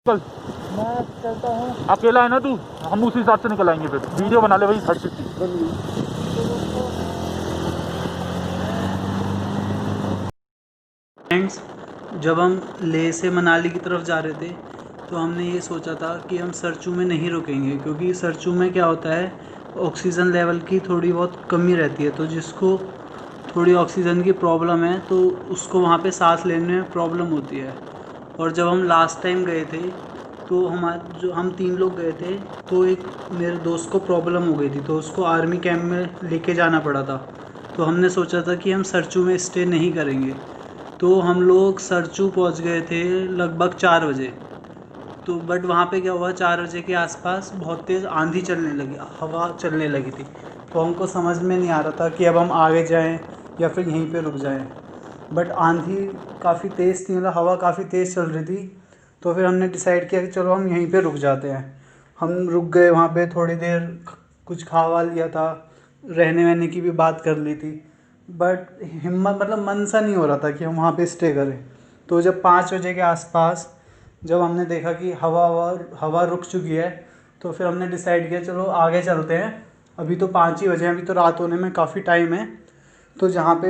कल मैं चलता हूँ। अकेला है ना तू, हम उसी हिसाब से निकल आएंगे। फिर वीडियो बना ले भाई, हट चुकी। फ्रेंड्स, जब हम लेह से मनाली की तरफ जा रहे थे तो हमने ये सोचा था कि हम सरचू में नहीं रुकेंगे, क्योंकि सरचू में क्या होता है, ऑक्सीजन लेवल की थोड़ी बहुत कमी रहती है। तो जिसको थोड़ी ऑक्सीजन की प्रॉब्लम है तो उसको वहाँ पे सांस लेने में प्रॉब्लम होती है। और जब हम लास्ट टाइम गए थे तो हम 3 लोग गए थे, तो एक मेरे दोस्त को प्रॉब्लम हो गई थी तो उसको आर्मी कैंप में लेके जाना पड़ा था। तो हमने सोचा था कि हम सरचू में स्टे नहीं करेंगे। तो हम लोग सरचू पहुंच गए थे लगभग 4 बजे। तो बट वहाँ पे क्या हुआ, 4 बजे के आसपास बहुत तेज़ आंधी चलने लगी, हवा चलने लगी थी। तो हमको समझ में नहीं आ रहा था कि अब हम आगे जाएं या फिर यहीं पे रुक जाएं। बट आंधी काफ़ी तेज़ थी, मतलब हवा काफ़ी तेज़ चल रही थी। तो फिर हमने डिसाइड किया कि चलो हम यहीं पे रुक जाते हैं। हम रुक गए वहाँ पे थोड़ी देर, कुछ खा वा लिया था, रहने वहने की भी बात कर ली थी। बट हिम्मत, मतलब मन सा नहीं हो रहा था कि हम वहाँ पे स्टे करें। तो जब 5 बजे के आसपास जब हमने देखा कि हवा रुक चुकी है, तो फिर हमने डिसाइड किया चलो आगे चलते हैं। अभी तो 5 ही बजे हैं, अभी तो रात होने में काफ़ी टाइम है। तो जहाँ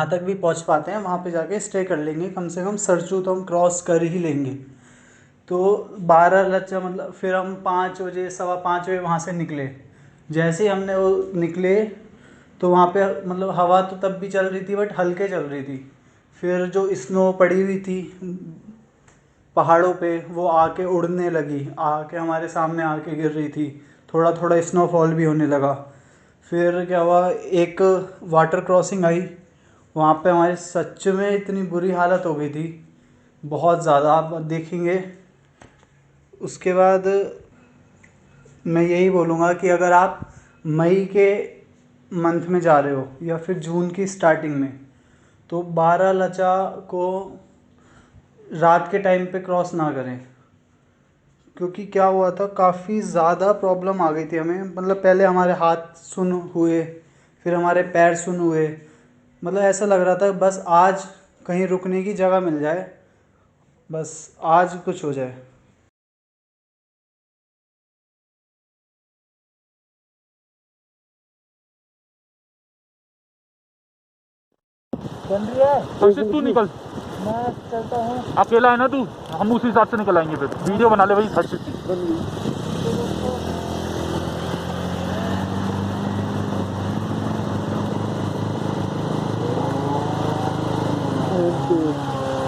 तक भी पहुँच पाते हैं वहाँ पे जाके स्टे कर लेंगे। कम से कम सरचू तो हम क्रॉस कर ही लेंगे। तो 12 लच्चा, मतलब फिर हम 5 बजे, 5:15 बजे वहाँ से निकले। जैसे ही हमने वो निकले तो वहाँ पे मतलब हवा तो तब भी चल रही थी बट हल्के चल रही थी। फिर जो स्नो पड़ी हुई थी पहाड़ों पे वो आके उड़ने लगी, आके हमारे सामने आके गिर रही थी। थोड़ा थोड़ा स्नोफॉल भी होने लगा। फिर क्या हुआ, एक वाटर क्रॉसिंग आई, वहाँ पे हमारी सच में इतनी बुरी हालत हो गई थी, बहुत ज़्यादा, आप देखेंगे। उसके बाद मैं यही बोलूँगा कि अगर आप मई के मंथ में जा रहे हो या फिर जून की स्टार्टिंग में, तो 12 लचा को रात के टाइम पे क्रॉस ना करें। क्योंकि क्या हुआ था, काफ़ी ज़्यादा प्रॉब्लम आ गई थी हमें। मतलब पहले हमारे हाथ सुन्न हुए, फिर हमारे पैर सुन्न हुए। मतलब ऐसा लग रहा था बस आज कहीं रुकने की जगह मिल जाए, बस आज कुछ हो जाए। बन रही है, हर्षित तू निकल, मैं चलता हूँ। अकेला है ना तू, हम उसी हिसाब से निकल आएंगे। फिर वीडियो बना ले भाई, हट चुकी।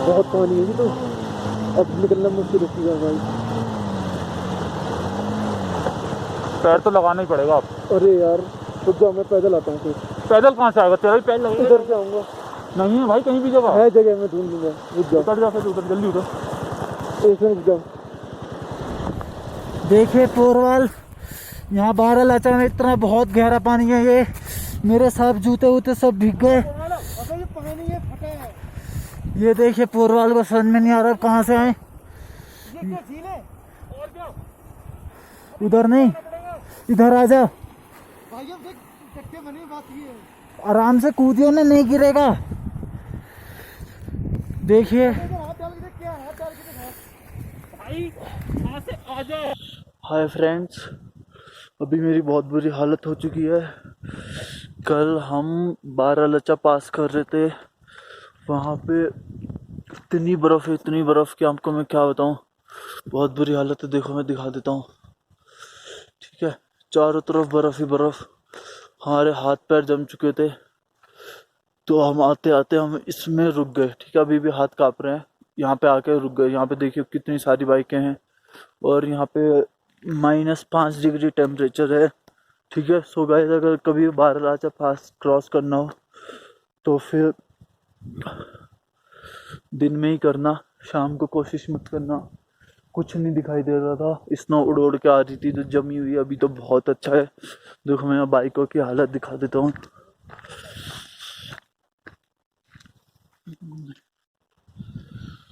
बहुत पानी है तो अब निकलना मुश्किल होगा भाई। पैर तो लगाना ही पड़ेगा आप। अरे यार रुक जाओ, मैं पैदल आता हूँ। फिर पैदल कहाँ से आएगा, तेरा भी पैर लगेगा। उधर से आऊँगा, नहीं है भाई, कहीं भी जगह है जगह, मैं ढूंढ लूँगा। रुक जाओ, उतर जा, फिर उतर, जल्दी उतर। एक मिनट रुक जाओ। देखिए पोरवाल, यहाँ 12 लाचा में इतना बहुत गहरा पानी है। ये मेरे सब जूते वूते सब भीग गए। ये देखिए पोरवाल को समझ में नहीं आ रहा कहाँ से आए। उधर नहीं, इधर आ जा, आराम से कूदियो ना, नहीं गिरेगा। देखिए हाय फ्रेंड्स, अभी मेरी बहुत बुरी हालत हो चुकी है। कल हम 12 लचा पास कर रहे थे, वहाँ पे इतनी बर्फ़ कि आपको मैं क्या बताऊँ। बहुत बुरी हालत है, देखो मैं दिखा देता हूँ। ठीक है, चारों तरफ बर्फ़ ही बर्फ़, हमारे हाथ पैर जम चुके थे। तो हम आते आते हम इसमें रुक गए। ठीक है, अभी भी हाथ काँप रहे हैं, यहाँ पे आके रुक गए। यहाँ पे देखिए कितनी सारी बाइकें हैं और यहाँ पे -5 डिग्री टेम्परेचर है। ठीक है, सो गाइस, अगर कभी 12 लाचा पास क्रॉस करना हो तो फिर दिन में ही करना, शाम को कोशिश मत करना। कुछ नहीं दिखाई दे रहा था, स्नो उड़ उड़ के आ रही थी जो जमी हुई। अभी तो बहुत अच्छा है। देखो मैं बाइकों की हालत दिखा देता हूँ।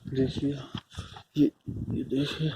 देखिए ये देखिए।